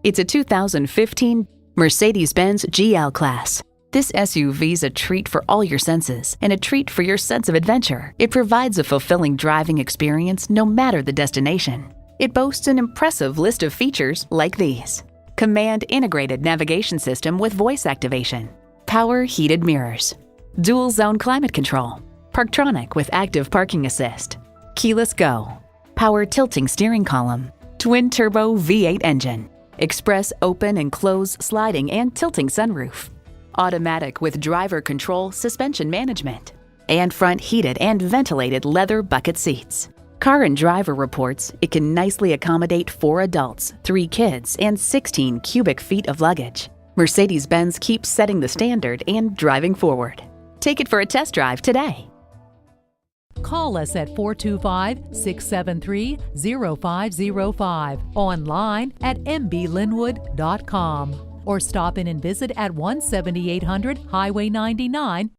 It's a 2015 Mercedes-Benz GL-Class. This SUV's a treat for all your senses and a treat for your sense of adventure. It provides a fulfilling driving experience no matter the destination. It boasts an impressive list of features like these: Command integrated navigation system with voice activation, power heated mirrors, dual zone climate control, PARKTRONIC with active parking assist, keyless go, power tilting steering column, twin turbo V8 engine, express open and close sliding and tilting sunroof, automatic with driver control suspension management, and front heated and ventilated leather bucket seats. Car and Driver reports it can nicely accommodate 4 adults, 3 kids, and 16 cubic feet of luggage. Mercedes-Benz keeps setting the standard and driving forward. Take it for a test drive today. Call us at 425-673-0505, online at mblynnwood.com, or stop in and visit at 17800 Highway 99,